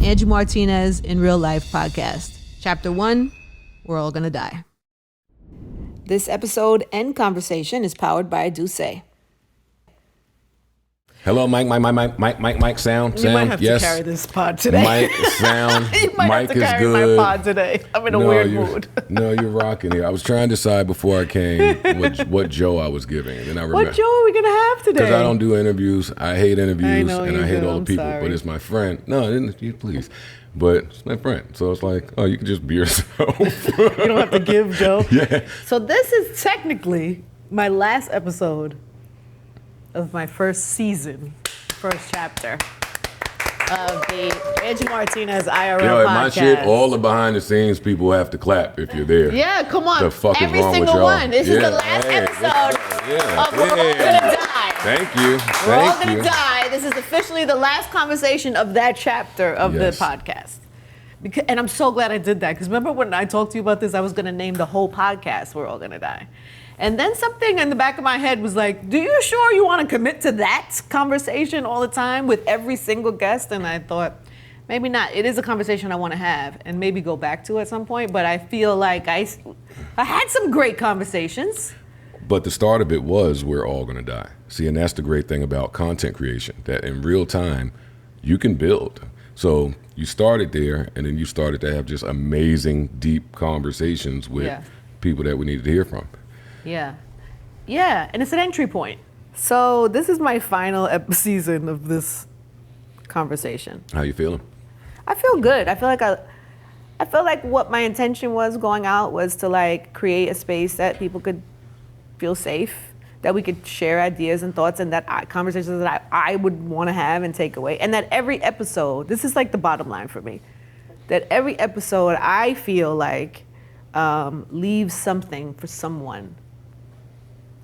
Angie Martinez in Real Life podcast. Chapter 1, We're All Gonna Die. This episode and conversation is powered by Dopesick. Hello, Mike, sound. You might have yes. to carry this pod today. Mike, sound. You might Mike have to is carry good. my pod today. I'm in a weird mood. No, you're rocking it. I was trying to decide before I came what Joe I was giving, and then I remember. What Joe are we gonna have today? Because I don't do interviews. I hate interviews, I hate all the I'm people. sorry. But it's my friend. No, you please. But it's my friend, so it's like, oh, you can just be yourself. You don't have to give Joe. Yeah. So this is technically my last episode of my first chapter of the Angie Martinez IRL podcast. My shit, all the behind the scenes people have to clap if you're there. Yeah, come on. The fuck Every is wrong single with y'all? one. This is the last episode of We're All Gonna Die. Thank you. We're All Gonna Die. This is officially the last conversation of that chapter of the podcast. And I'm so glad I did that, because remember when I talked to you about this, I was gonna name the whole podcast We're All Gonna Die. And then something in the back of my head was like, do you sure you want to commit to that conversation all the time with every single guest? And I thought, maybe not. It is a conversation I want to have and maybe go back to at some point. But I feel like I had some great conversations. But the start of it was We're All Gonna Die. See, and that's the great thing about content creation, that in real time, you can build. So you started there, and then you started to have just amazing, deep conversations with people that we needed to hear from. Yeah, and it's an entry point. So this is my final season of this conversation. How you feeling? I feel good. I feel like what my intention was going out was to like create a space that people could feel safe, that we could share ideas and thoughts, and that conversations that I would want to have and take away. And that every episode, this is like the bottom line for me, that every episode I feel like leaves something for someone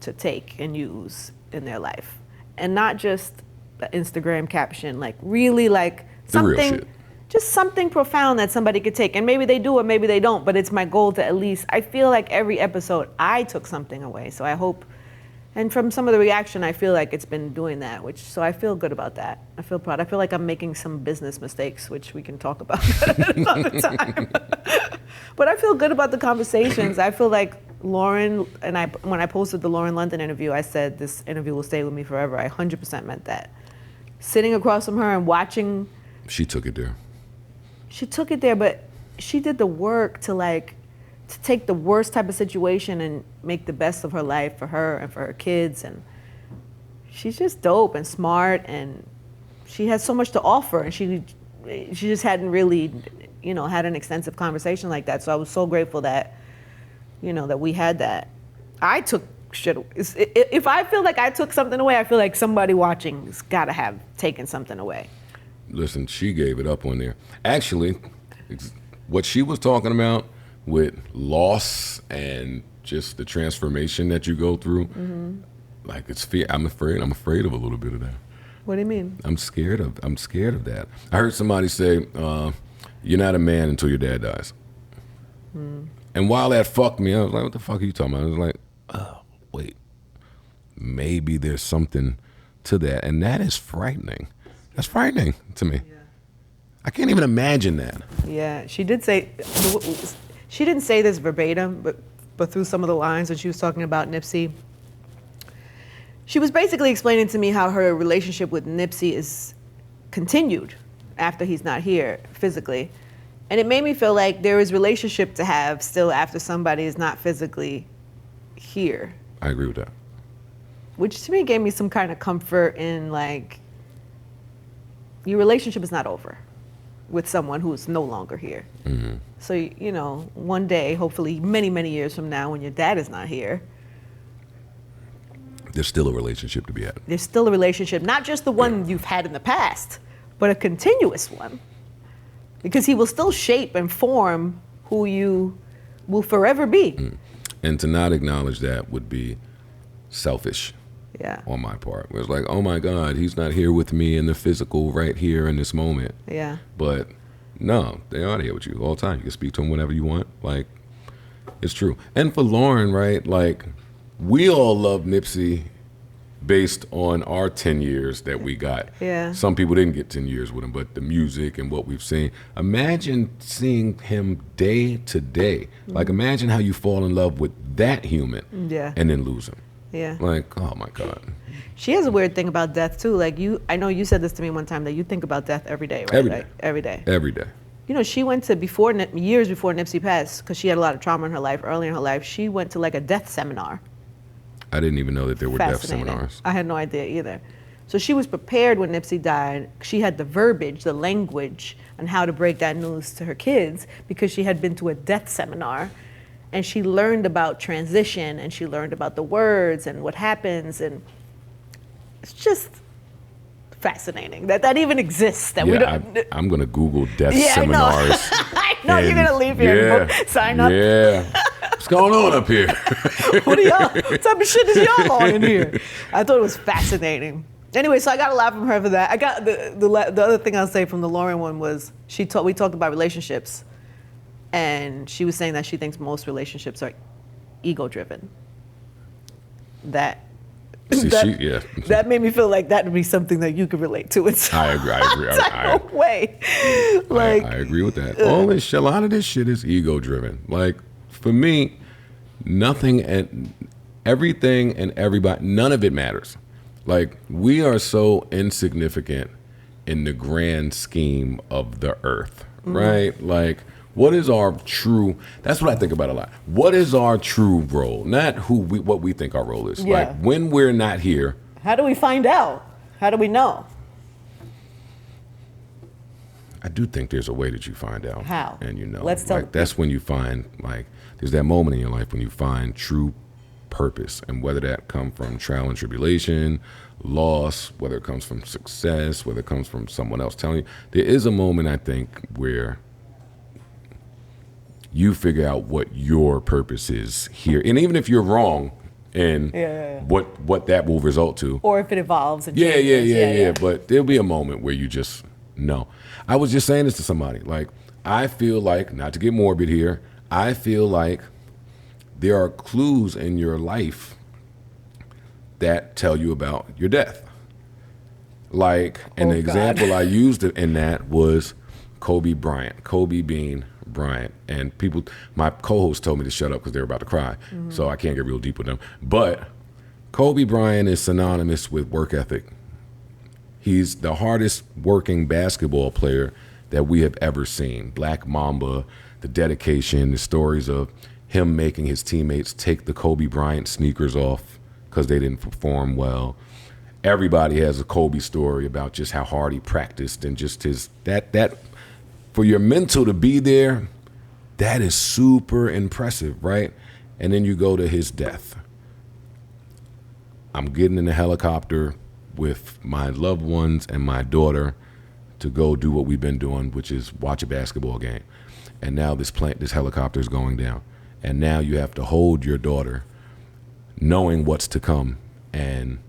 to take and use in their life. And not just the Instagram caption, like really like something, just something profound that somebody could take. And maybe they do or maybe they don't, but it's my goal to at least, I feel like every episode I took something away. So I hope, and from some of the reaction, I feel like it's been doing that, so I feel good about that. I feel proud. I feel like I'm making some business mistakes, which we can talk about another time. But I feel good about the conversations. I feel like Lauren, and when I posted the Lauren London interview, I said this interview will stay with me forever. I 100% meant that. Sitting across from her and watching. She took it there. She took it there, but she did the work to take the worst type of situation and make the best of her life for her and for her kids. And she's just dope and smart, and she has so much to offer, and she just hadn't really, had an extensive conversation like that. So I was so grateful that, that we had that. I took shit. If I feel like I took something away, I feel like somebody watching's got to have taken something away. Listen, she gave it up on there. Actually, what she was talking about with loss and just the transformation that you go through, like it's fear. I'm afraid of a little bit of that. What do you mean? I'm scared of that. I heard somebody say, you're not a man until your dad dies. And while that fucked me, I was like, what the fuck are you talking about? I was like, oh, wait, maybe there's something to that. And that is frightening. That's frightening to me. Yeah. I can't even imagine that. Yeah, she did say, she didn't say this verbatim, but through some of the lines when she was talking about Nipsey, she was basically explaining to me how her relationship with Nipsey is continued after he's not here physically. And it made me feel like there is relationship to have still after somebody is not physically here. I agree with that. Which to me gave me some kind of comfort in like, your relationship is not over with someone who is no longer here. Mm-hmm. So, one day, hopefully many, many years from now when your dad is not here, there's still a relationship to be had. There's still a relationship, not just the one you've had in the past, but a continuous one. Because he will still shape and form who you will forever be. Mm. And to not acknowledge that would be selfish on my part. It was like, oh my God, he's not here with me in the physical right here in this moment. Yeah. But no, they are here with you all the time. You can speak to them whenever you want. Like, it's true. And for Lauren, right, like, we all love Nipsey based on our 10 years that we got. Yeah. Some people didn't get 10 years with him, but the music and what we've seen. Imagine seeing him day to day. Like, imagine how you fall in love with that human and then lose him. Yeah. Like, oh my God. She has a weird thing about death too. Like I know you said this to me one time that you think about death every day, right? Every day. Like, every day. Every day. You know, she went to years before Nipsey passed, because she had a lot of trauma in her life, early in her life. She went to like a death seminar. I didn't even know that there were death Fascinating. seminars. I had no idea either. So she was prepared when Nipsey died. She had the verbiage, the language, on how to break that news to her kids, because she had been to a death seminar. And she learned about transition, and she learned about the words and what happens. And it's just fascinating that even exists. That we don't. I'm going to Google death Yeah, seminars. I know you're gonna leave here and sign up. Yeah. What's going on up here? What type of shit is y'all on in here? I thought it was fascinating. Anyway, so I got a lot from her for that. I got the other thing I'll say from the Lauren one was we talked about relationships, and she was saying that she thinks most relationships are ego driven. That made me feel like that would be something that you could relate to. I agree. I way. I agree with that. A lot of this shit is ego driven. Like, for me, nothing and everything and everybody, none of it matters. Like, we are so insignificant in the grand scheme of the earth, right? Like, what is our true, that's what I think about a lot. What is our true role? Not what we think our role is. Yeah. Like, when we're not here. How do we find out? How do we know? I do think there's a way that you find out. How? And you know. Let's tell like, that's when you find, like, there's that moment in your life when you find true purpose, and whether that come from trial and tribulation, loss, whether it comes from success, whether it comes from someone else telling you, there is a moment, I think, where you figure out what your purpose is here, and even if you're wrong in what that will result to, or if it evolves and changes. But there'll be a moment where you just know. I was just saying this to somebody, like, I feel like, not to get morbid here, I feel like there are clues in your life that tell you about your death. Like, an example I used in that was Kobe Bean Bryant. And people, my co-host told me to shut up because they were about to cry. So I can't get real deep with them. But Kobe Bryant is synonymous with work ethic. He's the hardest working basketball player that we have ever seen. Black Mamba, the dedication, the stories of him making his teammates take the Kobe Bryant sneakers off because they didn't perform well. Everybody has a Kobe story about just how hard he practiced, and just his that for your mental to be there, that is super impressive, right? And then you go to his death. I'm getting in a helicopter with my loved ones and my daughter to go do what we've been doing, which is watch a basketball game. And now this helicopter is going down. And now you have to hold your daughter knowing what's to come. And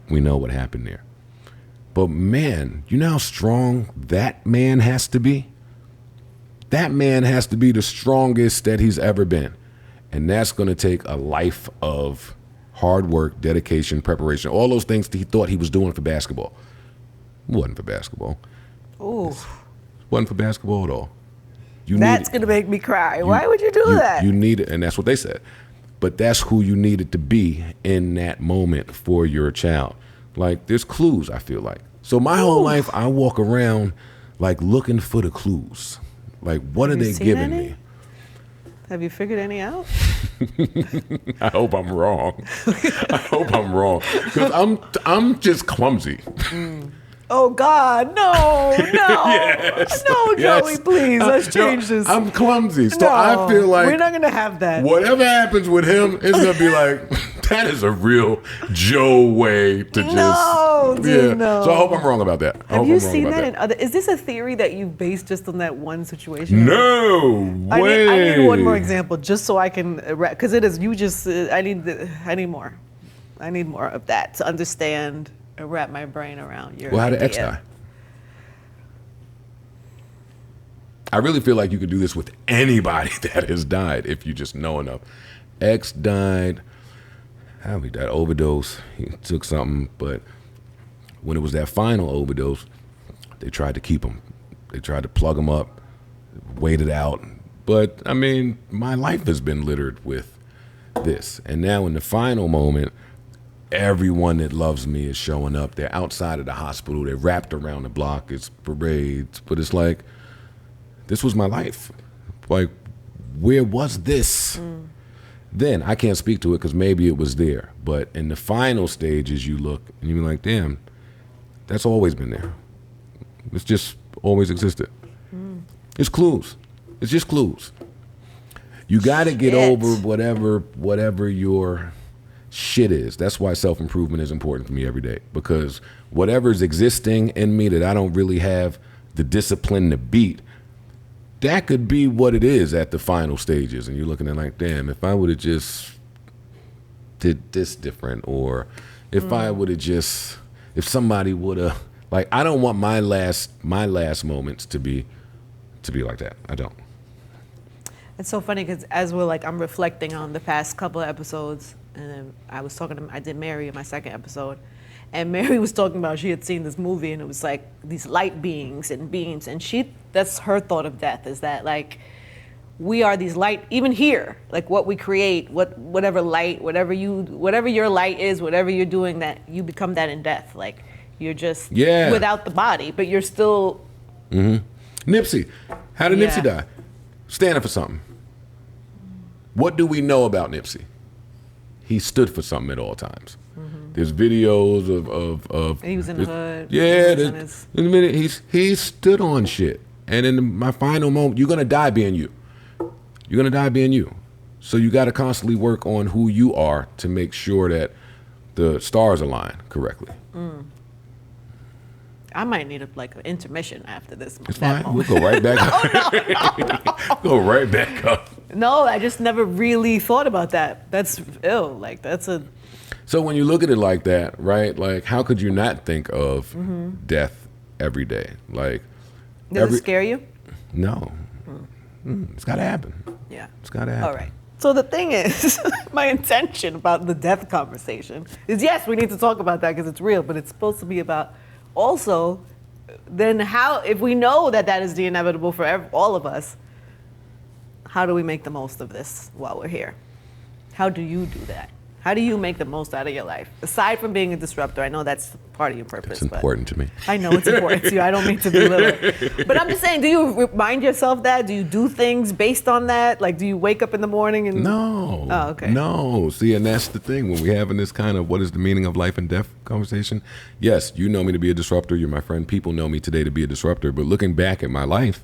we know what happened there. But man, you know how strong that man has to be? That man has to be the strongest that he's ever been. And that's going to take a life of hard work, dedication, preparation, all those things that he thought he was doing for basketball. It wasn't for basketball. Ooh. It wasn't for basketball at all. That's going to make me cry. Why would you do that? You need it, and that's what they said. But that's who you needed to be in that moment for your child. Like, there's clues, I feel like. So my whole life, I walk around, like, looking for the clues. Like, what are they giving me? Have you figured any out? I hope I'm wrong. Because I'm just clumsy. Oh, God, no. Yes. No, Joey, please, let's change this. I'm clumsy, so I feel like we're not going to have that. Whatever happens with him, it's going to be like, that is a real Joe way to just... No. So I hope I'm wrong about that. Have you seen that in other... Is this a theory that you've based just on that one situation? No way. I need one more example just so I can... Because it is, you just... I need more. I need more of that to understand... wrap my brain around your how did X die? I really feel like you could do this with anybody that has died if you just know enough. X died. that overdose. He took something, but when it was that final overdose, they tried to keep him. They tried to plug him up, wait it out. But I mean, my life has been littered with this. And now in the final moment, everyone that loves me is showing up. They're outside of the hospital. They're wrapped around the block. It's parades. But it's like, this was my life. Like, where was this? Then I can't speak to it because maybe it was there. But in the final stages, you look and you're like, damn, that's always been there. It's just always existed. It's clues. It's just clues. You got to get over whatever your shit is. That's why self-improvement is important for me every day, because whatever's existing in me that I don't really have the discipline to beat, that could be what it is at the final stages. And you're looking at like, damn, if I would have just did this different, or if I would have just, if somebody would have, like, I don't want my last moments to be like that. I don't. It's so funny because as I'm reflecting on the past couple of episodes, and then I did Mary in my second episode, and Mary was talking about she had seen this movie and it was like these light beings and beings, and that's her thought of death, is that like we are these light, even here, like what we create, whatever light, whatever your light is, whatever you're doing, that you become that in death. Like you're just without the body, but you're still. Nipsey, how did Nipsey die? Standing for something. What do we know about Nipsey? He stood for something at all times. There's videos of he was in the hood. Yeah, he stood on shit. And in my final moment, you're gonna die being you. You're gonna die being you. So you got to constantly work on who you are to make sure that the stars align correctly. I might need an intermission after this. It's fine. We'll go right back up. Go right back up. No, I just never really thought about that. That's ill. Like that's a. So when you look at it like that, right? Like, how could you not think of death every day? Like, does it scare you? No. It's got to happen. Yeah. It's got to happen. All right. So the thing is, my intention about the death conversation is, yes, we need to talk about that because it's real, but it's supposed to be about also, then how, if we know that is the inevitable for all of us, how do we make the most of this while we're here? How do you do that? How do you make the most out of your life? Aside from being a disruptor, I know that's part of your purpose. It's important to me. I know it's important to you. I don't mean to belittle. But I'm just saying, do you remind yourself that? Do you do things based on that? Like, do you wake up in the morning and... No. Oh, okay. No. See, and that's the thing. When we're having this kind of what is the meaning of life and death conversation, yes, you know me to be a disruptor. You're my friend. People know me today to be a disruptor. But looking back at my life,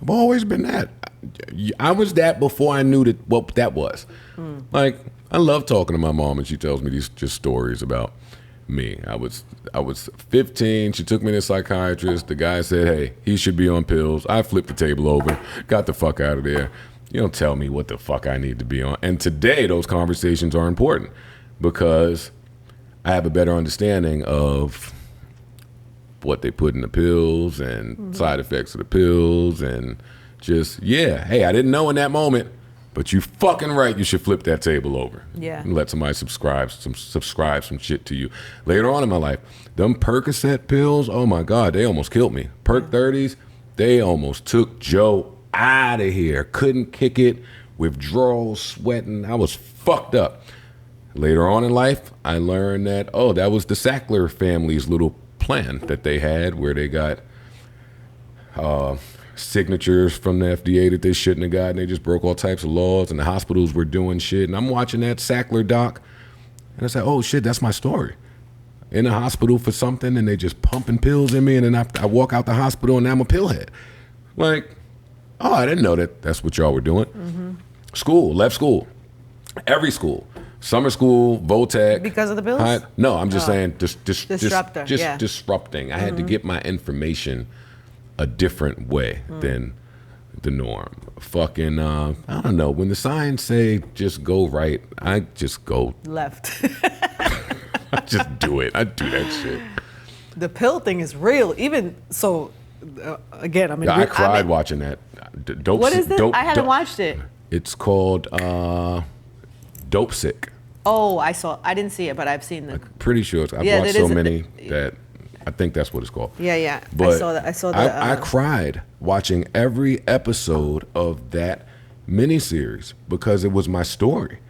I've always been that. I was that before I knew what that was. Like, I love talking to my mom, and she tells me these just stories about me. I was 15. She took me to a psychiatrist. The guy said, hey, he should be on pills. I flipped the table over, got the fuck out of there. You don't tell me what the fuck I need to be on. And today, those conversations are important because I have a better understanding of what they put in the pills and side effects of the pills, and just, hey, I didn't know in that moment. But you fucking right, you should flip that table over. Yeah. And let somebody subscribe some shit to you. Later on in my life, them Percocet pills, oh my God, they almost killed me. Perc 30s, they almost took Joe out of here. Couldn't kick it, withdrawals, sweating. I was fucked up. Later on in life, I learned that, that was the Sackler family's little plan that they had, where they got signatures from the FDA that they shouldn't have gotten. They just broke all types of laws, and the hospitals were doing shit. And I'm watching that Sackler doc, and I said, oh shit, that's my story. In the hospital for something, and they just pumping pills in me, and then I walk out the hospital, and now I'm a pillhead. Like, I didn't know that's what y'all were doing. School, left school. Every school. Summer school, Votech. Because of the pills? No, I'm just saying Disruptor, just disrupting. I had to get my information a different way than the norm. Fucking, I don't know. When the signs say just go right, I just go left. I just do it. I do that shit. The pill thing is real. Even so, again, I cried watching that. What is it? I haven't watched it. It's called Dopesick. Oh, I didn't see it, but I've seen the. Pretty sure I've watched so many that I think that's what it's called. Yeah. But I saw that. I cried watching every episode of that miniseries because it was my story,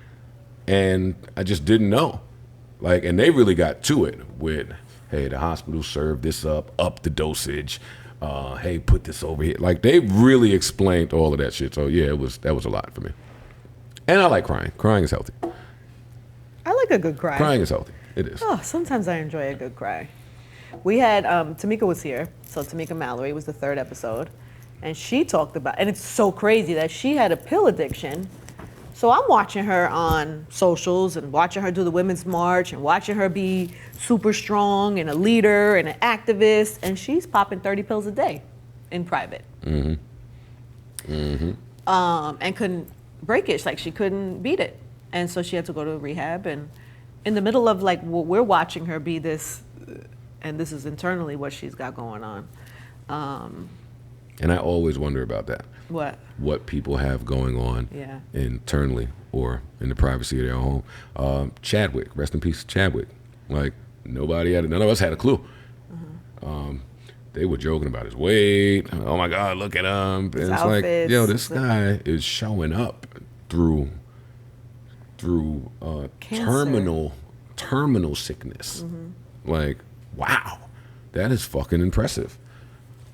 and I just didn't know. Like, and they really got to it with, hey, the hospital served this up the dosage. Hey, put this over here. Like, they really explained all of that shit. So yeah, that was a lot for me. And I like crying. Crying is healthy. I like a good cry. Crying is healthy. It is. Oh, sometimes I enjoy a good cry. We had, Tamika was here. So Tamika Mallory was the 3rd episode. And she talked about, and it's so crazy that she had a pill addiction. So I'm watching her on socials and watching her do the Women's March and watching her be super strong and a leader and an activist. And she's popping 30 pills a day in private. And couldn't break it. Like, she couldn't beat it. And so she had to go to rehab, and in the middle of like we're watching her be this, and this is internally what she's got going on. And I always wonder about that. What people have going on internally or in the privacy of their home. Chadwick, rest in peace, Chadwick. Like, none of us had a clue. They were joking about his weight. Oh my God, look at him. And it's like, yo, this guy is showing up through terminal sickness. Like, wow, that is fucking impressive.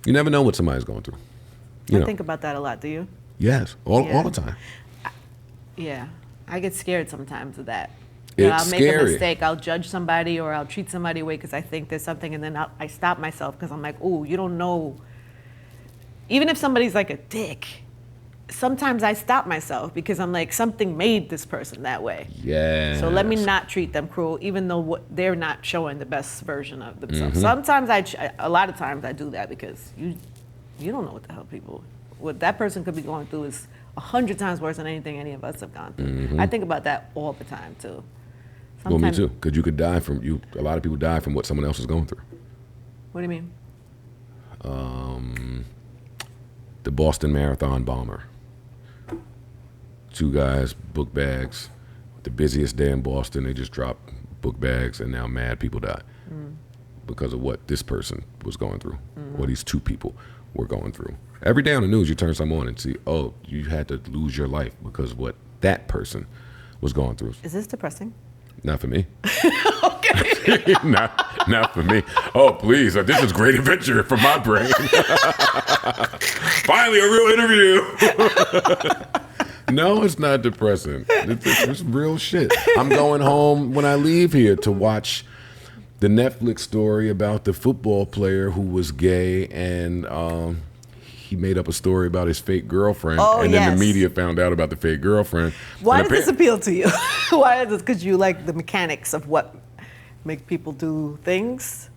You never know what somebody's going through. I think about that a lot. Do you? Yes, all the time. Yeah, I get scared sometimes of that. It's I'll make scary. a mistake. I'll judge somebody or I'll treat somebody away because I think there's something, and then I stop myself because I'm like, oh, you don't know. Even if somebody's like a dick, sometimes I stop myself because I'm like, something made this person that way. Yeah. So let me not treat them cruel, even though they're not showing the best version of themselves. Sometimes a lot of times I do that because you don't know what the hell what that person could be going through is 100 times worse than anything any of us have gone through. I think about that all the time too. Well, me too, because you could die from a lot of people die from what someone else is going through. What do you mean? The Boston Marathon bomber. 2 guys, book bags. The busiest day in Boston, they just dropped book bags, and now mad people died because of what this person was going through, or these 2 people were going through. Every day on the news, you turn something on and see, oh, you had to lose your life because of what that person was going through. Is this depressing? Not for me. Okay. not for me. Oh, please. This is great adventure for my brain. Finally, a real interview. No, it's not depressing. It's real shit. I'm going home when I leave here to watch the Netflix story about the football player who was gay, and he made up a story about his fake girlfriend, and then the media found out about the fake girlfriend. Why does this appeal to you? Why is this? Because you like the mechanics of what make people do things?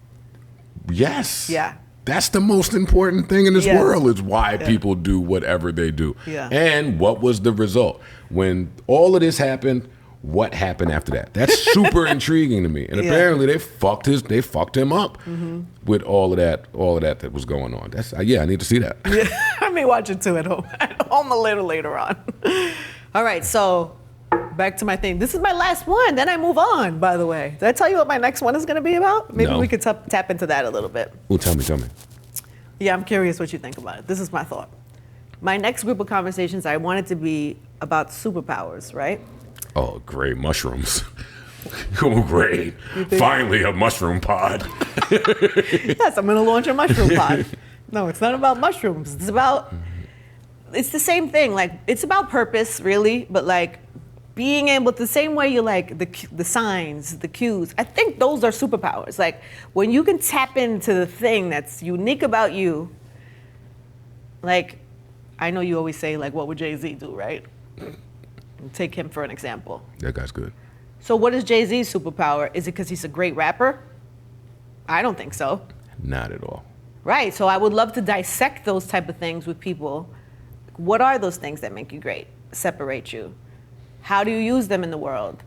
Yes. Yeah. That's the most important thing in this world is why people do whatever they do. Yeah. And what was the result? When all of this happened, what happened after that? That's super intriguing to me. And apparently they fucked him up with all of that was going on. I need to see that. Yeah, I may watch it too at home a little later on. All right, so back to my thing. This is my last one. Then I move on, by the way. Did I tell you what my next one is going to be about? Maybe we could tap into that a little bit. Well, tell me. Yeah, I'm curious what you think about it. This is my thought. My next group of conversations, I want it to be about superpowers, right? Oh, great. Mushrooms. Oh, great. Finally, a mushroom pod. Yes, I'm going to launch a mushroom pod. No, it's not about mushrooms. It's the same thing. Like, it's about purpose, really, but like being able to, the same way you like the signs, the cues. I think those are superpowers. Like, when you can tap into the thing that's unique about you, like, I know you always say, like, what would Jay-Z do, right? Take him for an example. That guy's good. So what is Jay-Z's superpower? Is it because he's a great rapper? I don't think so. Not at all. Right, so I would love to dissect those type of things with people. What are those things that make you great, separate you? How do you use them in the world?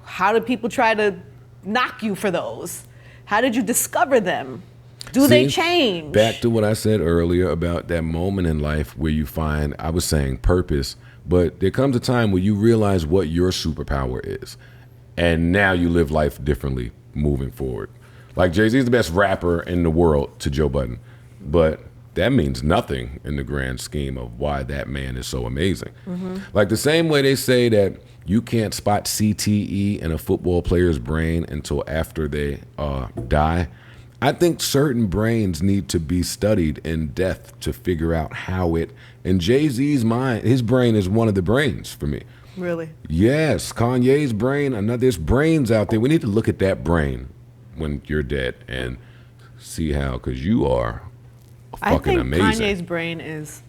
How do people try to knock you for those? How did you discover them? Do they change? Back to what I said earlier about that moment in life where you find, I was saying purpose, but there comes a time where you realize what your superpower is. and now you live life differently moving forward. Like Jay-Z's the best rapper in the world to Joe Budden, but that means nothing in the grand scheme of why that man is so amazing. Like the same way they say that you can't spot CTE in a football player's brain until after they die. I think certain brains need to be studied in depth to figure out how it, and Jay-Z's mind, his brain is one of the brains for me. Really? Yes, Kanye's brain, there's brains out there. We need to look at that brain when you're dead and see how, because you are fucking amazing. I think Kanye's brain is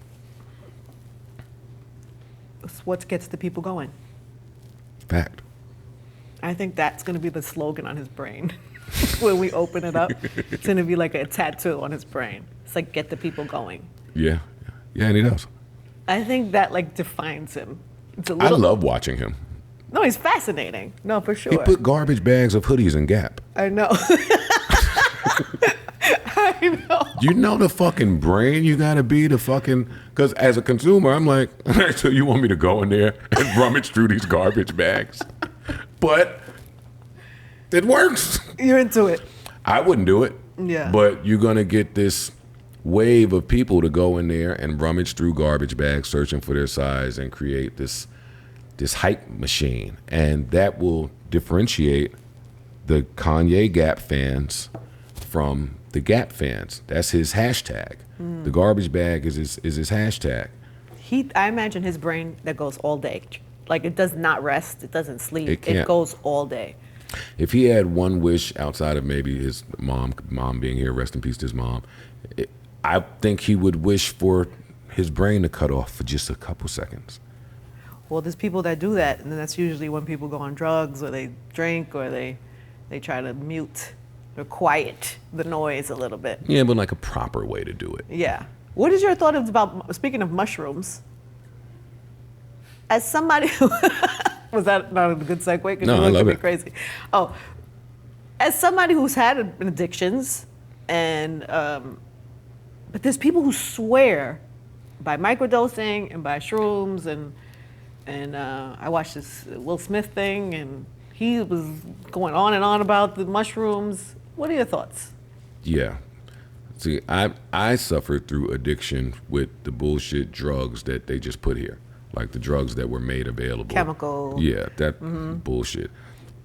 what gets the people going. Fact. I think that's going to be the slogan on his brain. When we open it up, it's going to be like a tattoo on his brain. It's like, get the people going. Yeah, and he does. I think that like defines him. It's a I little, love watching him. No, he's fascinating. No, for sure. He put garbage bags of hoodies in Gap. I know. I know. You know the fucking brain you gotta be to fucking, because as a consumer, I'm like, so you want me to go in there and rummage through these garbage bags? But it works. You're into it. I wouldn't do it. Yeah. But you're gonna get this wave of people to go in there and rummage through garbage bags searching for their size and create this hype machine. And that will differentiate the Kanye Gap fans from the Gap fans. That's his hashtag. The garbage bag is his hashtag. I imagine his brain that goes all day. Like it does not rest, it doesn't sleep. It goes all day. If he had one wish outside of maybe his mom being here, rest in peace to his mom, I think he would wish for his brain to cut off for just a couple seconds. Well, there's people that do that, and that's usually when people go on drugs or they drink or they try to mute or quiet the noise a little bit. Yeah, but like a proper way to do it. Yeah. What is your thought about, speaking of mushrooms, as somebody who, was that not a good segue? Because No, you I looked love at me it. crazy. Oh, as somebody who's had addictions and, but there's people who swear by microdosing and by shrooms and I watched this Will Smith thing and he was going on and on about the mushrooms. What are your thoughts? Yeah. See, I suffered through addiction with the bullshit drugs that they just put here. Like the drugs that were made available. Chemical. Yeah, that bullshit.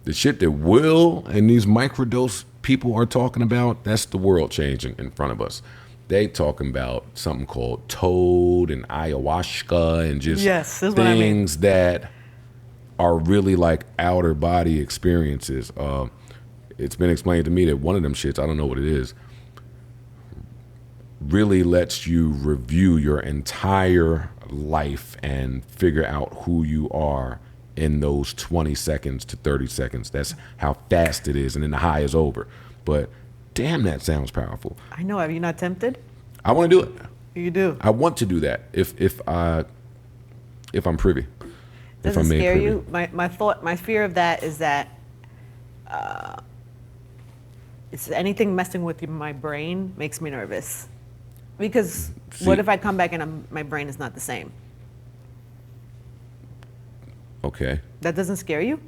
The shit that Will and these microdose people are talking about, that's the world changing in front of us. They talking about something called toad and ayahuasca and just things that are really like outer body experiences. It's been explained to me that one of them shits, I don't know what it is, really lets you review your entire life and figure out who you are in those 20 seconds to 30 seconds. That's how fast it is, and then the high is over. But damn, that sounds powerful. I know. Are you not tempted? I want to do it. You do. I want to do that if I'm privy. Does it scare you? My fear of that is that it's anything messing with my brain makes me nervous. Because what if I come back and my brain is not the same? Okay. That doesn't scare you?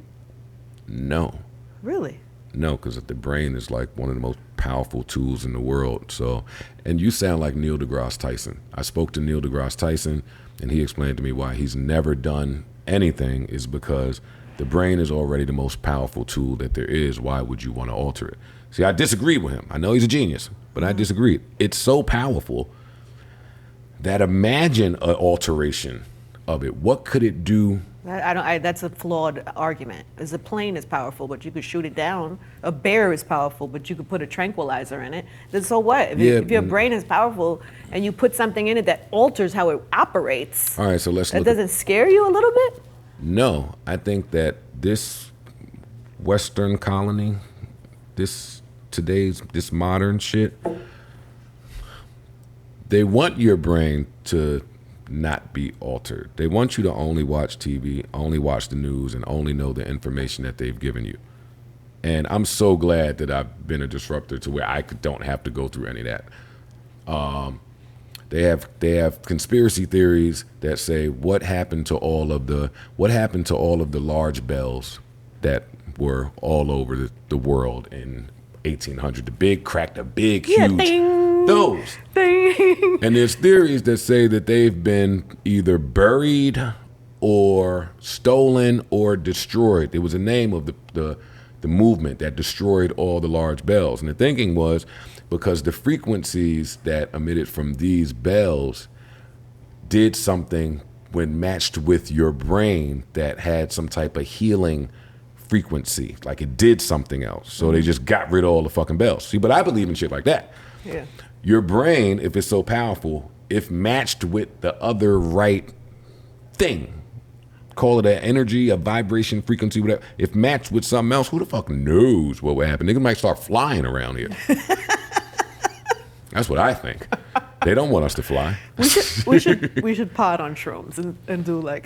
No. Really? No, because the brain is like one of the most powerful tools in the world. So, and you sound like Neil deGrasse Tyson. I spoke to Neil deGrasse Tyson, and he explained to me why he's never done anything is because the brain is already the most powerful tool that there is. Why would you want to alter it? See, I disagree with him. I know he's a genius, but I disagree. It's so powerful that imagine an alteration of it. What could it do? That's a flawed argument. As a plane is powerful, but you could shoot it down. A bear is powerful, but you could put a tranquilizer in it. Then so what? If your brain is powerful and you put something in it that alters how it operates, all right, so let's that doesn't scare you a little bit? No, I think that this Western colony, this modern shit, they want your brain to not be altered. They want you to only watch TV, only watch the news, and only know the information that they've given you. And I'm so glad that I've been a disruptor to where I don't have to go through any of that. They have conspiracy theories that say what happened to all of the large bells that were all over the world in 1800. The big, huge, ding, those. ding. And there's theories that say that they've been either buried or stolen or destroyed. It was a name of the movement that destroyed all the large bells. And the thinking was because the frequencies that emitted from these bells did something when matched with your brain that had some type of healing frequency, like it did something else. So they just got rid of all the fucking bells. See, but I believe in shit like that. Yeah. Your brain, if it's so powerful, if matched with the other right thing, call it an energy, a vibration, frequency, whatever, if matched with something else, who the fuck knows what would happen? Niggas might start flying around here. That's what I think. They don't want us to fly. We should pod on shrooms and do like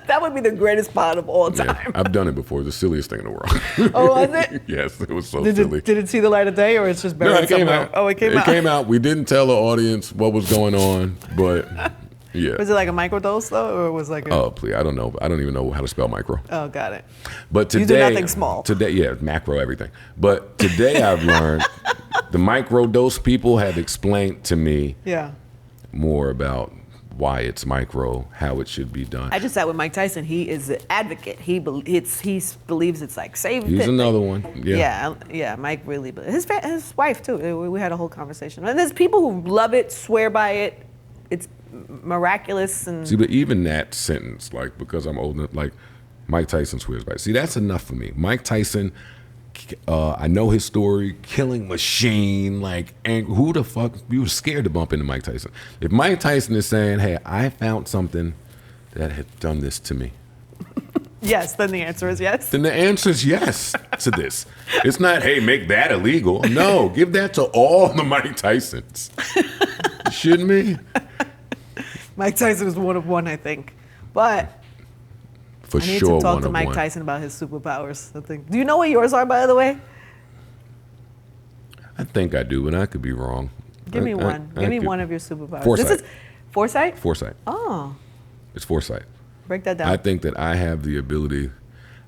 that would be the greatest pod of all time. Yeah, I've done it before. The silliest thing in the world. Oh, was it? Yes, it was so Did silly. did it see the light of day, or it's just buried No, it came somewhere? out. Oh, it came out. It came out. We didn't tell the audience what was going on, but yeah. Was it like a microdose though, or was like a? Oh, please. I don't know. I don't even know how to spell micro. Oh, got it. But today, You do nothing small. Today, yeah, macro, everything. But today I've learned the micro dose people have explained to me Yeah. more about why it's micro, how it should be done. I just sat with Mike Tyson. He is an advocate. He believes it's like save. He's another one. Yeah. Yeah. Mike really. His wife too. We had a whole conversation. And there's people who love it, swear by it. It's miraculous and. See, but even that sentence, like, because I'm old enough, like, Mike Tyson swears by it. See, that's enough for me. Mike Tyson, I know his story, killing machine, like, and who the fuck, you were scared to bump into Mike Tyson. If Mike Tyson is saying, hey, I found something that had done this to me. Yes, then the answer is yes. Then the answer is yes to this. It's not, hey, make that illegal. No, give that to all the Mike Tysons. Shouldn't we? Mike Tyson is one of one, I think. But For I need sure, to talk one to of Mike one. Tyson about his superpowers. I think. Do you know what yours are, by the way? I think I do, but I could be wrong. Give me one. Give me could- one of your superpowers. Foresight. This is foresight? Foresight. Oh, It's foresight. break that down. I think that I have the ability.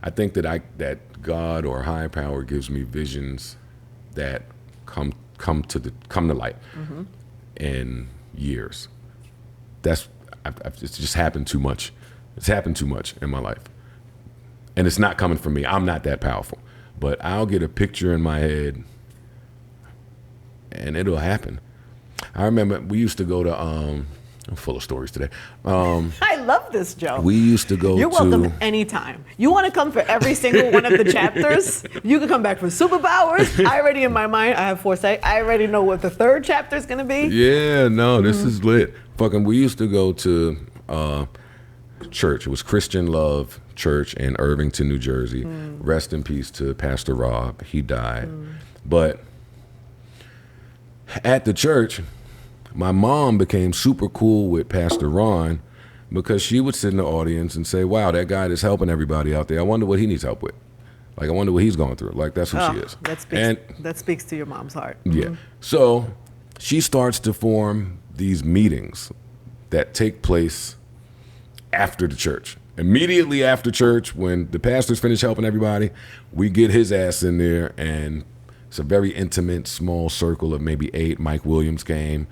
I think that that God or higher power gives me visions that come to light in years. It's just happened too much. It's happened too much in my life, and it's not coming from me. I'm not that powerful, but I'll get a picture in my head, and it'll happen. I remember we used to go to. I'm full of stories today. I love this, Joe. We used to go You're to. welcome anytime. You want to come for every single one of the chapters? You can come back for superpowers. I already, in my mind, I have foresight. I already know what the third chapter is going to be. Yeah, no, this is lit. Fucking, we used to go to church. It was Christian Love Church in Irvington, New Jersey. Rest in peace to Pastor Rob. He died. But at the church, my mom became super cool with Pastor Ron because she would sit in the audience and say, wow, that guy is helping everybody out there. I wonder what he needs help with. Like, I wonder what he's going through. Like, that's who she is. That speaks to your mom's heart. Yeah. So she starts to form these meetings that take place after the church. Immediately after church, when the pastor's finished helping everybody, we get his ass in there, and it's a very intimate, small circle of maybe 8. Mike Williams came,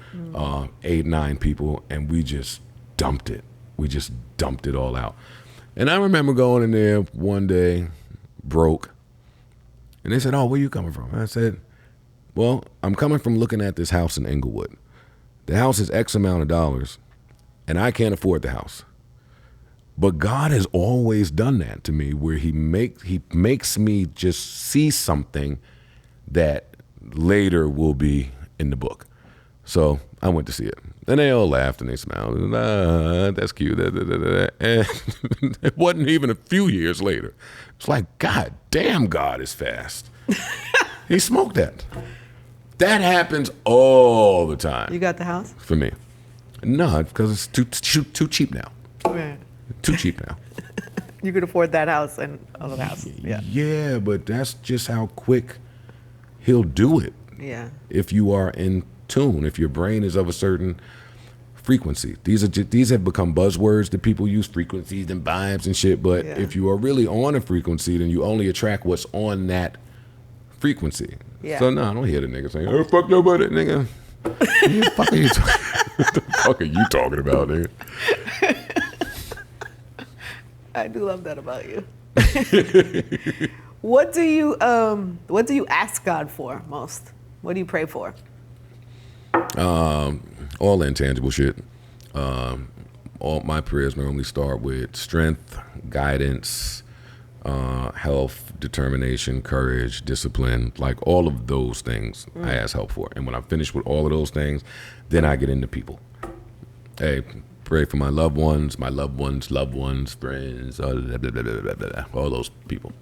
8, 9 people, and we just dumped it. We just dumped it all out. And I remember going in there one day, broke, and they said, oh, where you coming from? And I said, well, I'm coming from looking at this house in Inglewood. The house is X amount of dollars, and I can't afford the house. But God has always done that to me, where he makes me just see something that later will be in the book. So I went to see it. And they all laughed and they smiled. And, that's cute. And it wasn't even a few years later. It's like, God damn, God is fast. He smoked that. That happens all the time. You got the house? For me. No, because it's too cheap now. Yeah. Too cheap now. You could afford that house and other houses. Yeah. Yeah, but that's just how quick he'll do it. Yeah. If you are in tune, if your brain is of a certain frequency. These have become buzzwords that people use, frequencies and vibes and shit. But if you are really on a frequency, then you only attract what's on that frequency. Yeah. So no, I don't hear the nigga saying, "Oh, fuck your buddy, nigga." What the fuck are you talking about, nigga? I do love that about you. What do you ask God for most? What do you pray for? All intangible shit. All my prayers normally start with strength, guidance, health, determination, courage, discipline, like all of those things I ask help for. And when I'm finished with all of those things, then I get into people. Hey, pray for my loved ones, loved ones, friends, blah, blah, blah, blah, blah, blah, all those people.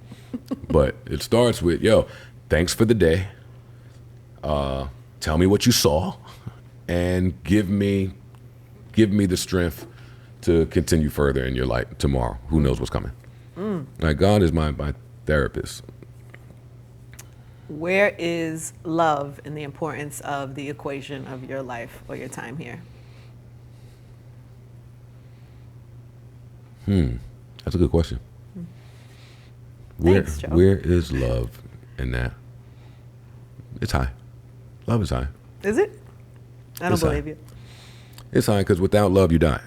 But it starts with, yo, thanks for the day. Tell me what you saw and give me the strength to continue further in your life tomorrow. Who knows what's coming? Like, God is my therapist. Where is love in the importance of the equation of your life or your time here? That's a good question. Thanks, Joe. Where is love in that? It's high. Love is high. Is it? I don't It's high. believe you. It's high because without love, you die.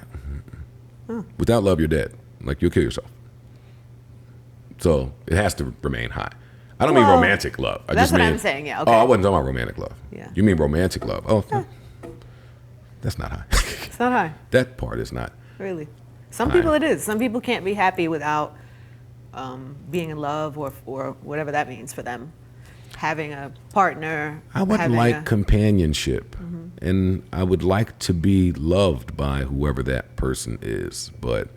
Without love, you're dead. Like, you'll kill yourself. So it has to remain high. I don't mean romantic love. I That's just what mean, I'm saying, yeah, okay. Oh, I wasn't talking about romantic love. Yeah. You mean romantic love. Oh, that's not high. It's not high, That part is not. really. Some High. people it is. Some people can't be happy without being in love or whatever that means for them. Having a partner. I would like companionship, and I would like to be loved by whoever that person is. But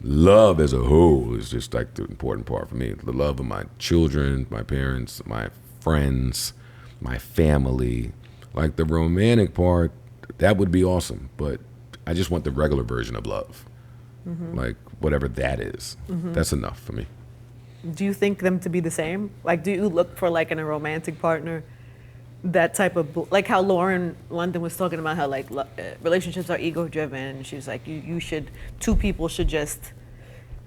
love as a whole is just like the important part for me. The love of my children, my parents, my friends, my family. Like, the romantic part, that would be awesome. But I just want the regular version of love. Like, whatever that is. That's enough for me. Do you think them to be the same? Like, do you look for, like, in a romantic partner, that type of, like how Lauren London was talking about how, like, relationships are ego-driven. She was like, two people should just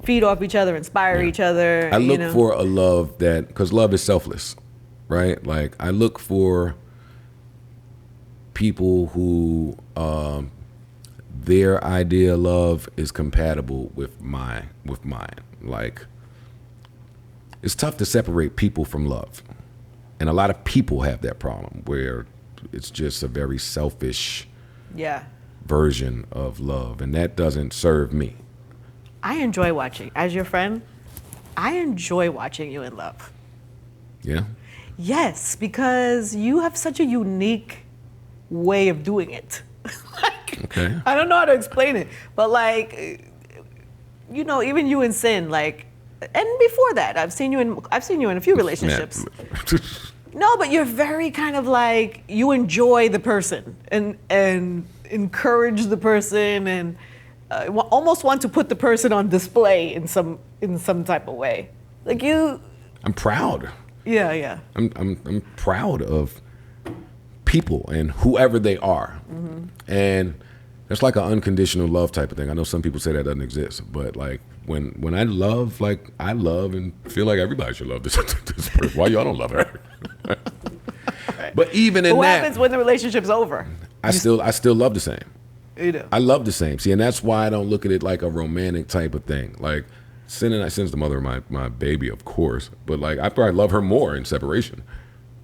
feed off each other, inspire each other. I look for a love that, because love is selfless, right? Like, I look for people who their idea of love is compatible with mine. Like, it's tough to separate people from love. And a lot of people have that problem where it's just a very selfish version of love. And that doesn't serve me. I enjoy watching, as your friend, I enjoy watching you in love. Yeah? Yes, because you have such a unique way of doing it. Okay. I don't know how to explain it, but like, even you and Sin, like, and before that, I've seen you in a few relationships. No, but you're very kind of like, you enjoy the person and encourage the person and almost want to put the person on display in some type of way. Like, you. I'm proud. Yeah. I'm proud of people and whoever they are. And it's like an unconditional love type of thing. I know some people say that doesn't exist, but like, when I love, like, I love and feel like everybody should love this person. Why y'all don't love her? But even in what that, happens when the relationship's over? I still love the same. You do. I love the same. See, and that's why I don't look at it like a romantic type of thing. Like, Sin's the mother of my baby, of course, but like, I probably love her more in separation.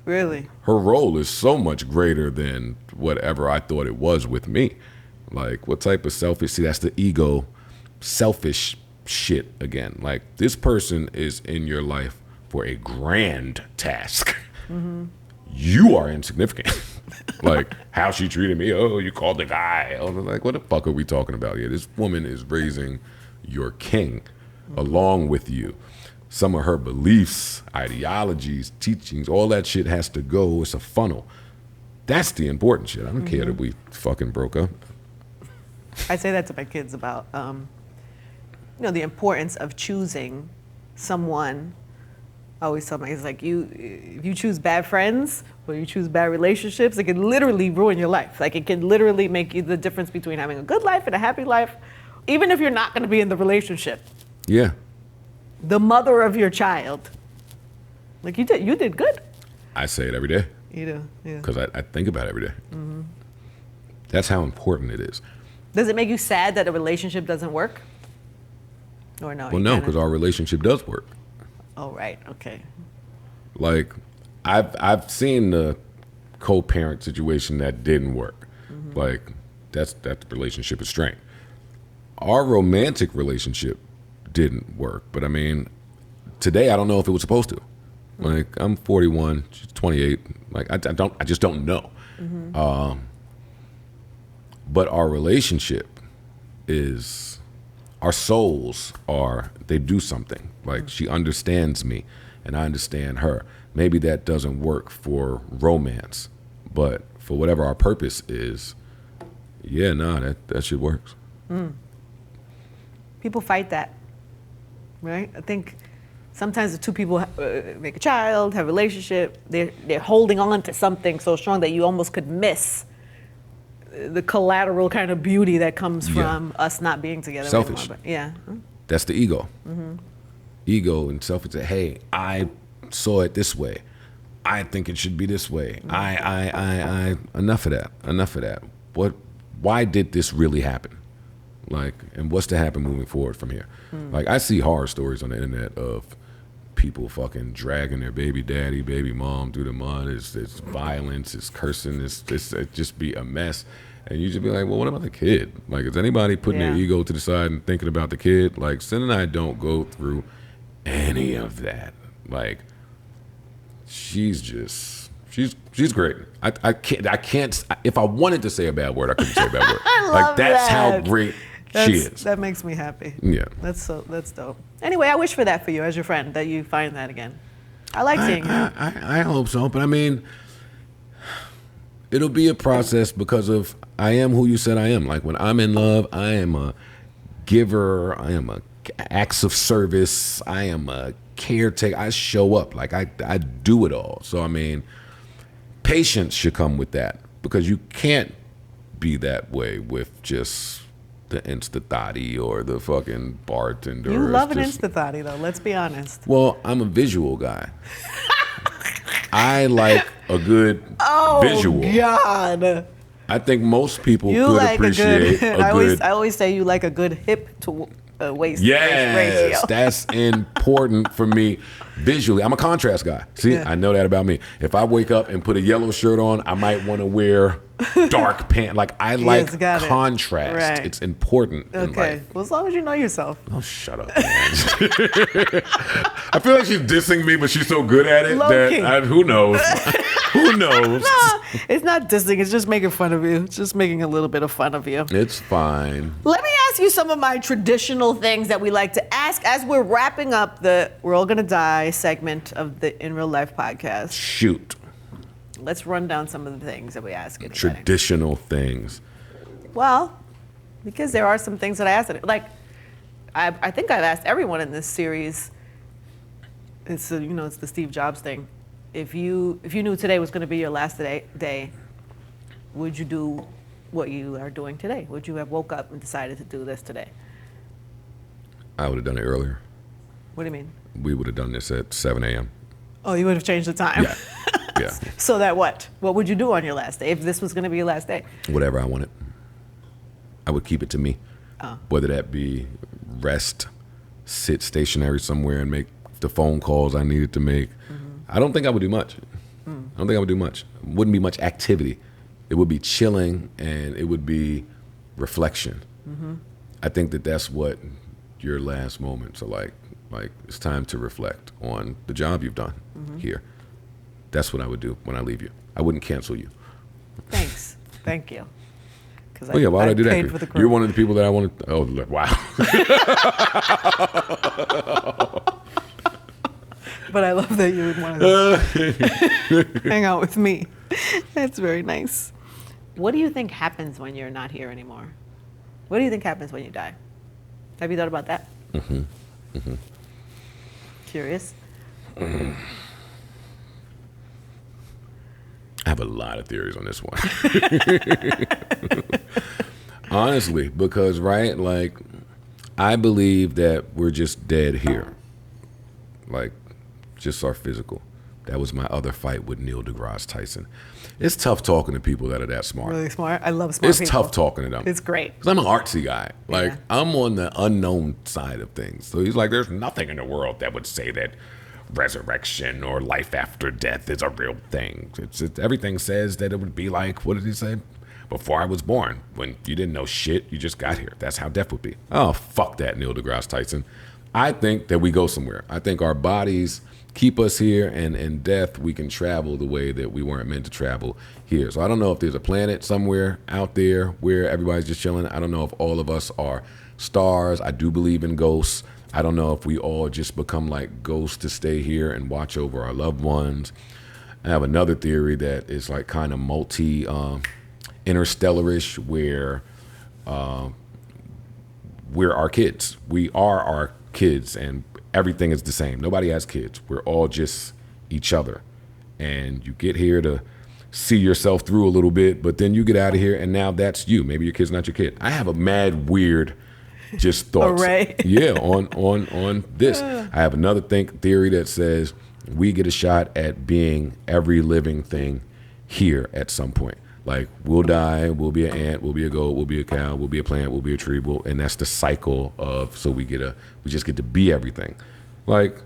Really? Her role is so much greater than whatever I thought it was with me. Like, what type of selfish? See, that's the ego, selfish shit again. Like, this person is in your life for a grand task. You are insignificant. Like, how she treated me. Oh, you called the guy. I was like, what the fuck are we talking about here? This woman is raising your king along with you. Some of her beliefs, ideologies, teachings, all that shit has to go. It's a funnel. That's the important shit. I don't care that we fucking broke up. I say that to my kids about, the importance of choosing someone I always tell my kids, like, if you choose bad friends or you choose bad relationships, it can literally ruin your life. Like, it can literally make you the difference between having a good life and a happy life, even if you're not going to be in the relationship. Yeah. The mother of your child. Like, you did good. I say it every day. You do, yeah. Because I think about it every day. Mm-hmm. That's how important it is. Does it make you sad that a relationship doesn't work? Or no? Well, no, because our relationship does work. Oh, right. Okay. Like, I've seen the co-parent situation that didn't work. Mm-hmm. Like, that relationship is strained. Our romantic relationship didn't work. But I mean, today I don't know if it was supposed to. Mm-hmm. Like, I'm 41, she's 28. Like, I just don't know. Mm-hmm. But our relationship is, our souls they do something. Like, she understands me and I understand her. Maybe that doesn't work for romance, but for whatever our purpose is, yeah, no, that shit works. Mm. People fight that, right? I think sometimes the two people make a child, have a relationship, they're holding on to something so strong that you almost could miss the collateral kind of beauty that comes from us not being together selfish anymore. But yeah. That's the ego. Mm-hmm. Ego and selfish say, hey, I saw it this way, I think it should be this way. Mm-hmm. I enough of that. Why did this really happen? Like, and what's to happen moving forward from here? Mm. Like, I see horror stories on the internet of people fucking dragging their baby daddy, baby mom through the mud. It's violence, it's cursing, it just be a mess. And you just be like, well, what about the kid? Like, is anybody putting their ego to the side and thinking about the kid? Like, Sin and I don't go through any of that. Like, she's great. I can't, if I wanted to say a bad word, I couldn't say a bad word. Like, that's how great she is. That makes me happy. Yeah. That's dope. Anyway, I wish for that for you as your friend, that you find that again. I like seeing her. I hope so, but I mean, it'll be a process because of I am who you said I am. Like, when I'm in love, I am a giver. I am a acts of service. I am a caretaker. I show up. Like, I do it all. So, I mean, patience should come with that because you can't be that way with just the Insta-thotty or the fucking bartender. You love an Insta-thotty, though. Let's be honest. Well, I'm a visual guy. I like a good visual. Oh, God. I think most people could appreciate a good... I always say you like a good hip to waist yes, ratio. That's important for me visually. I'm a contrast guy. See, I know that about me. If I wake up and put a yellow shirt on, I might want to wear dark pants. Like, I like contrast. Right. It's important in life. Well, as long as you know yourself. Oh, shut up, man. I feel like she's dissing me, but she's so good at it that who knows? Who knows? No, it's not dissing. It's just making fun of you. It's just making a little bit of fun of you. It's fine. Let me ask you some of my traditional things that we like to ask as we're wrapping up the We're All Gonna Die segment of the In Real Life podcast. Shoot. Let's run down some of the things that we ask. Traditional things. Well, because there are some things that I asked. Like, I think I've asked everyone in this series. It's the Steve Jobs thing. If you knew today was going to be your last day, would you do what you are doing today? Would you have woke up and decided to do this today? I would have done it earlier. What do you mean? We would have done this at 7 a.m. Oh, you would have changed the time? Yeah. Yeah. So that what? What would you do on your last day if this was going to be your last day? Whatever I wanted. I would keep it to me. Oh. Whether that be rest, sit stationary somewhere and make the phone calls I needed to make. Mm-hmm. I don't think I would do much. I don't think I would do much. Wouldn't be much activity. It would be chilling and it would be reflection. Mm-hmm. I think that's what your last moments are like. Like, it's time to reflect on the job you've done here. That's what I would do when I leave you. I wouldn't cancel you. Thanks. Thank you. Oh, yeah, why would I do that? You're one of the people that I want to... Oh, wow. But I love that you would want to hang out with me. That's very nice. What do you think happens when you're not here anymore? What do you think happens when you die? Have you thought about that? Mm-hmm. Mm-hmm. Curious? I have a lot of theories on this one. Honestly, because, right, like, I believe that we're just dead here. Like, just our physical. That was my other fight with Neil deGrasse Tyson. It's tough talking to people that are that smart. Really smart. I love smart people. It's tough talking to them. It's great. Because I'm an artsy guy. Like, Yeah. I'm on the unknown side of things. So he's like, there's nothing in the world that would say that resurrection or life after death is a real thing. Everything says that it would be like, what did he say? Before I was born, when you didn't know shit, you just got here. That's how death would be. Oh, fuck that, Neil deGrasse Tyson. I think that we go somewhere. I think our bodies keep us here, and in death, we can travel the way that we weren't meant to travel here. So I don't know if there's a planet somewhere out there where everybody's just chilling. I don't know if all of us are stars. I do believe in ghosts. I don't know if we all just become like ghosts to stay here and watch over our loved ones. I have another theory that is like kind of interstellarish, where we're our kids. We are our kids, and everything is the same. Nobody has kids. We're all just each other. And you get here to see yourself through a little bit, but then you get out of here, and now that's you. Maybe your kid's not your kid. I have a mad weird just thoughts. Array. Yeah, on this. I have another theory that says we get a shot at being every living thing here at some point. Like, we'll die, we'll be an ant, we'll be a goat, we'll be a cow, we'll be a plant, we'll be a tree, and that's the cycle of, so we just get to be everything. Like,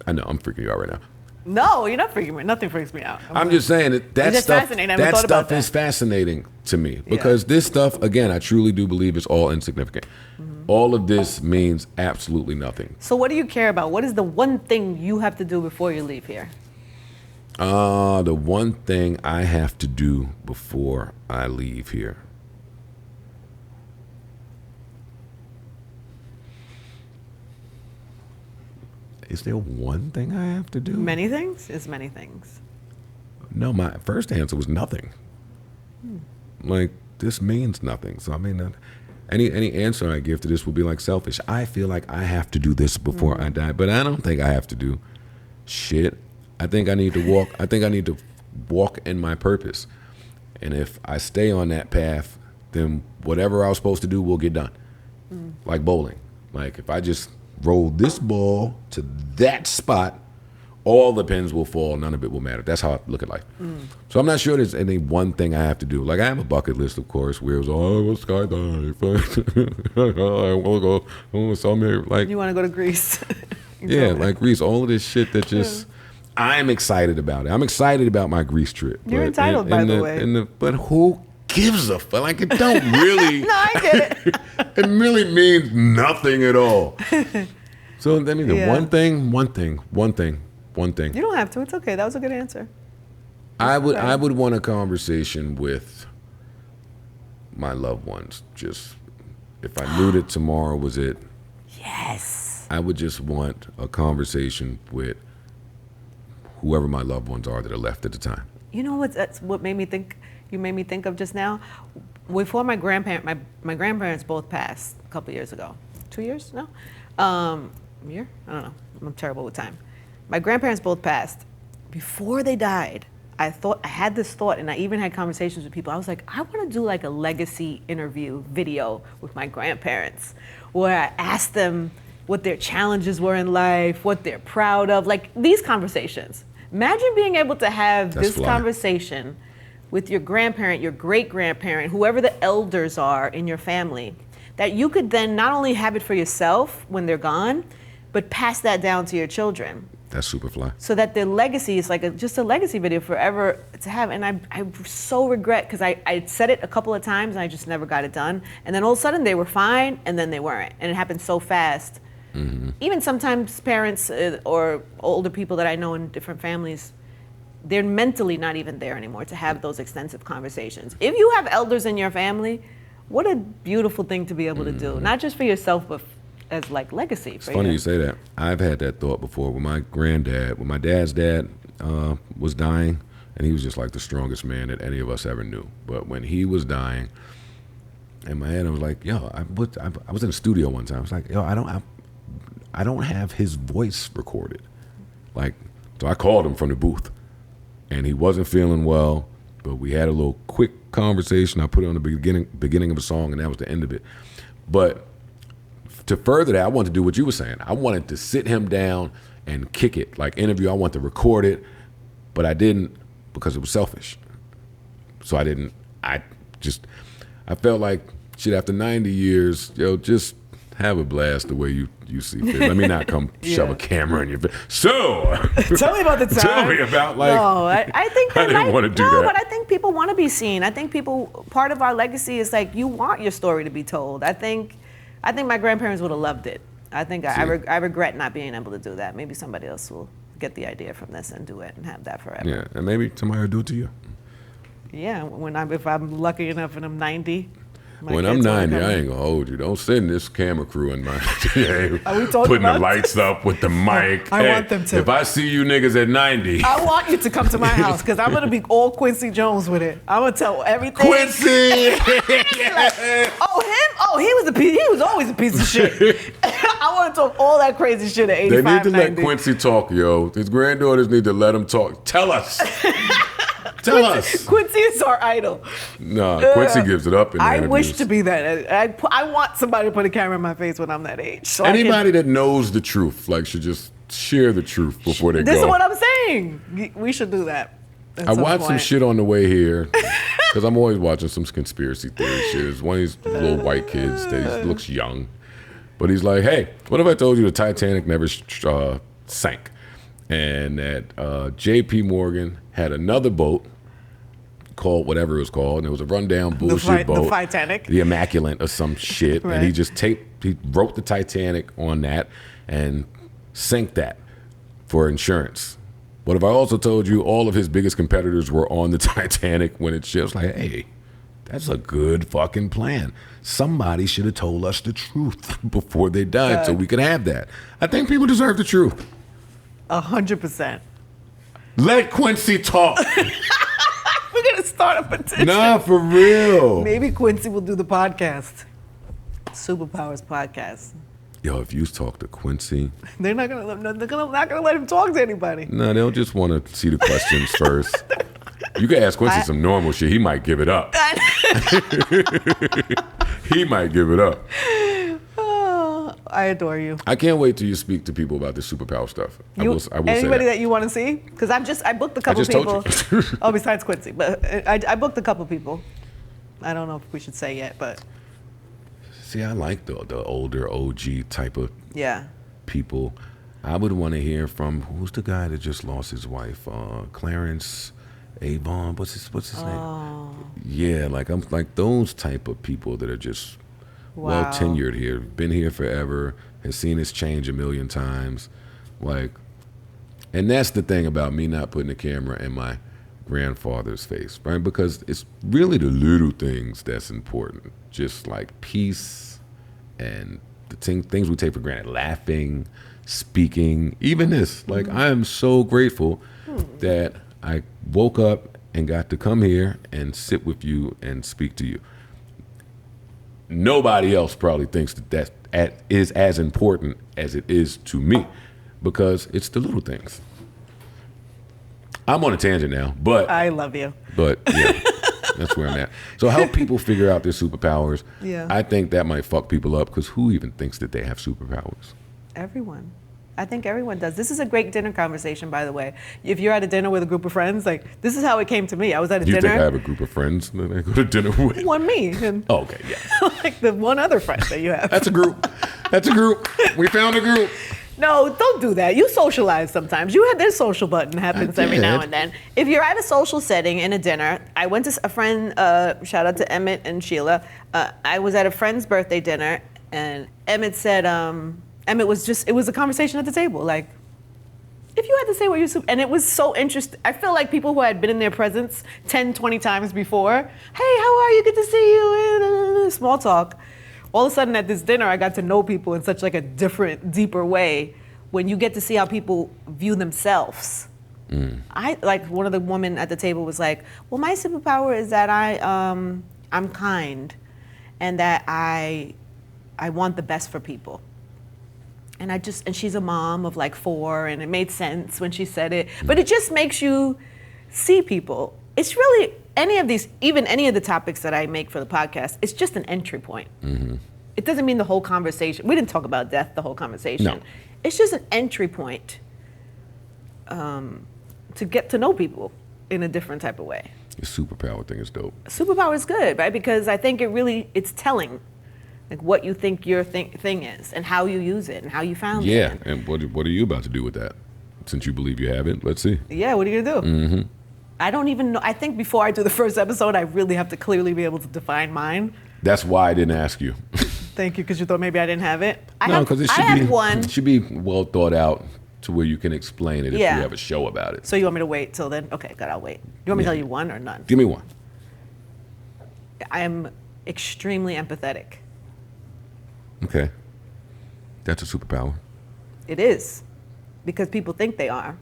I know I'm freaking you out right now. No, you're not freaking me. Nothing freaks me out. I'm just saying that just stuff. fascinating. I never That thought about stuff is that. fascinating to me, because this stuff, again, I truly do believe is all insignificant. All of this means absolutely nothing. So what do you care about? What is the one thing you have to do before you leave here? The one thing I have to do before I leave here. Is there one thing I have to do? Many things is many things. No, my first answer was nothing. Like, this means nothing. So I mean, any answer I give to this will be like selfish. I feel like I have to do this before I die, but I don't think I have to do shit. I think I need to walk. I think I need to walk in my purpose. And if I stay on that path, then whatever I was supposed to do will get done. Like bowling. Like, if I just roll this ball to that spot, all the pins will fall. None of it will matter. That's how I look at life. So I'm not sure there's any one thing I have to do. Like, I have a bucket list, of course, where it was, oh, we'll skydive. I want to go somewhere. Like, You want to go to Greece? yeah, like Greece. All of this shit that just, I'm excited about it. I'm excited about my Greece trip. You're But entitled, by the way. But who gives a fuck? Like, it don't really. No, I get it. It really means nothing at all. So that means Yeah. one thing. You don't have to. It's okay. That was a good answer. I would want a conversation with my loved ones. Just, if I knew that tomorrow was it, Yes. I would just want a conversation with whoever my loved ones are that are left at the time. You know that's what made me think. You made me think of just now. Before my grandparents both passed a couple years ago. 2 years? No? Year? I don't know. I'm terrible with time. My grandparents both passed. Before they died, I had this thought, and I even had conversations with people. I was like, I want to do like a legacy interview video with my grandparents, where I asked them what their challenges were in life, what they're proud of, like these conversations. Imagine being able to have That's this fly. conversation with your grandparent, your great-grandparent, whoever the elders are in your family, that you could then not only have it for yourself when they're gone, but pass that down to your children. That's super fly. So that their legacy is like just a legacy video forever to have. And I so regret, because I said it a couple of times and I just never got it done. And then all of a sudden they were fine, and then they weren't. And it happened so fast. Even sometimes parents or older people that I know in different families, they're mentally not even there anymore to have those extensive conversations. If you have elders in your family, what a beautiful thing to be able to do. Not just for yourself, but as like legacy. It's funny you say that. I've had that thought before. When my dad's dad was dying, and he was just like the strongest man that any of us ever knew. But when he was dying, in my head I was like, yo, I was in a studio one time. I was like, yo, I don't have his voice recorded. Like, so I called him from the booth, and he wasn't feeling well, but we had a little quick conversation. I put it on the beginning of a song, and that was the end of it. But to further that, I wanted to do what you were saying. I wanted to sit him down and kick it, like interview. I wanted to record it, but I didn't because it was selfish. So I didn't. I felt like, shit, after 90 years, yo, just have a blast the way you see fit. Let me not come shove a camera in your face. So, tell me about the time. Tell me about, like, no, I think I didn't want to do that. No, but I think people want to be seen. I think part of our legacy is like, you want your story to be told. I think my grandparents would have loved it. I think I regret not being able to do that. Maybe somebody else will get the idea from this and do it and have that forever. Yeah, and maybe somebody will do it to you. Yeah, if I'm lucky enough and I'm 90. When I'm 90, I ain't gonna hold you. Don't send this camera crew in my putting the lights up with the mic. I want them to. If I see you niggas at 90, I want you to come to my house because I'm gonna be all Quincy Jones with it. I'm gonna tell everything. Quincy. Like, oh, him. He was always a piece of shit. I want to talk all that crazy shit at 85, They need to 90. let Quincy talk, yo. His granddaughters need to let him talk. Tell us. Tell us. Quincy is our idol. Nah, Quincy gives it up in the I interviews. wish to be that. I want somebody to put a camera in my face when I'm that age. So Anybody that knows the truth, like, should just share the truth before they go. This is what I'm saying. We should do that. I watched some shit on the way here because I'm always watching some conspiracy theory shit. It's one of these little white kids that looks young, but he's like, "Hey, what if I told you the Titanic never sank, and that J.P. Morgan had another boat called whatever it was called, and it was a rundown bullshit boat, the Titanic, the Immaculate or some shit, right. And he wrote the Titanic on that and sank that for insurance. What if I also told you all of his biggest competitors were on the Titanic when it ships? Like, hey, that's a good fucking plan. Somebody should have told us the truth before they died so we could have that. I think people deserve the truth. 100%. Let Quincy talk. We're going to start a petition. Nah, for real. Maybe Quincy will do the podcast. Superpowers podcast. Yo, if you talk to Quincy, they're not gonna let him talk to anybody. No, they'll just want to see the questions first. You can ask Quincy some normal shit. He might give it up. He might give it up. Oh, I adore you. I can't wait till you speak to people about this superpower stuff. I will anybody that you want to see? Because I booked a couple people. Told you. Oh, besides Quincy, but I booked a couple people. I don't know if we should say yet, but. See, I like the older OG type of people. I would want to hear from, who's the guy that just lost his wife? Clarence Avon. What's his name? Yeah, I'm like those type of people that are just well tenured here, been here forever, has seen this change a million times. Like, and that's the thing about me not putting the camera in my grandfather's face, right? Because it's really the little things that's important. Just like peace and the things we take for granted, laughing, speaking, even this. Like, I am so grateful that I woke up and got to come here and sit with you and speak to you. Nobody else probably thinks that is as important as it is to me, because it's the little things. I'm on a tangent now, but I love you. But yeah, that's where I'm at. So help people figure out their superpowers. Yeah. I think that might fuck people up, because who even thinks that they have superpowers? Everyone. I think everyone does. This is a great dinner conversation, by the way. If you're at a dinner with a group of friends, like, this is how it came to me. I was at a dinner. You think I have a group of friends that I go to dinner with? One me. And okay, yeah. like the one other friend that you have. That's a group. That's a group. We found a group. No, don't do that. You socialize sometimes. This social button happens every now and then. If you're at a social setting in a dinner, I went to a friend, shout out to Emmett and Sheila. I was at a friend's birthday dinner, and Emmett said, it was a conversation at the table. Like, if you had to say what you're and it was so interesting. I feel like people who had been in their presence 10, 20 times before, hey, how are you? Good to see you. Small talk. All of a sudden at this dinner, I got to know people in such like a different, deeper way when you get to see how people view themselves. I like one of the women at the table was like, well, my superpower is that I'm kind and that I want the best for people. and she's a mom of like 4, and it made sense when she said it. But it just makes you see people. It's really any of the topics that I make for the podcast, it's just an entry point. Mm-hmm. It doesn't mean the whole conversation. We didn't talk about death the whole conversation. No. It's just an entry point to get to know people in a different type of way. The superpower thing is dope. Superpower is good, right? Because I think it's telling. Like what you think your thing is, and how you use it, and how you found it. Yeah, and what are you about to do with that? Since you believe you have it, let's see. Yeah, what are you gonna do? Mm-hmm. I don't even know. I think before I do the first episode, I really have to clearly be able to define mine. That's why I didn't ask you. Thank you, because you thought maybe I didn't have it. No, because it should be well thought out to where you can explain it if you have a show about it. So you want me to wait till then? Okay, good, I'll wait. You want me to tell you one or none? Give me one. I am extremely empathetic. Okay. That's a superpower. It is. Because people think they are,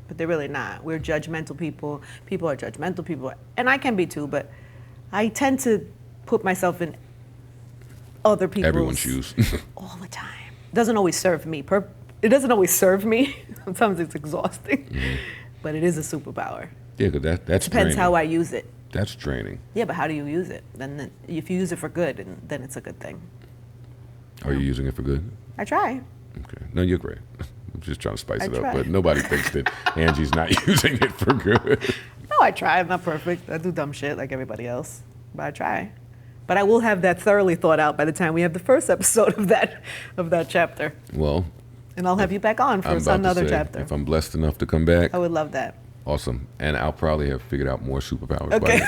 but they're really not. We're judgmental people. People are judgmental people. And I can be too, but I tend to put myself in other people's... Everyone's shoes. all the time. It doesn't always serve me. It doesn't always serve me. Sometimes it's exhausting. Mm-hmm. But it is a superpower. Yeah, because that's depends draining. how I use it. That's draining. Yeah, but how do you use it? Then if you use it for good, then it's a good thing. Are you using it for good? I try. Okay. No, you're great. I'm just trying to spice it try. up, but nobody thinks that Angie's not using it for good. No, I try. I'm not perfect. I do dumb shit like everybody else, but I try. But I will have that thoroughly thought out by the time we have the first episode of that chapter. Well, and I'll have you back on for another chapter. If I'm blessed enough to come back, I would love that. Awesome. And I'll probably have figured out more superpowers. Okay.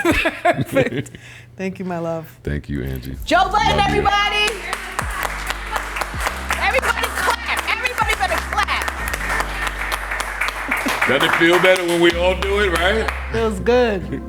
Perfect. Thank you, my love. Thank you, Angie. Joe Budden, Love everybody. Everybody clap. Everybody better clap. Doesn't it feel better when we all do it, right? Feels good.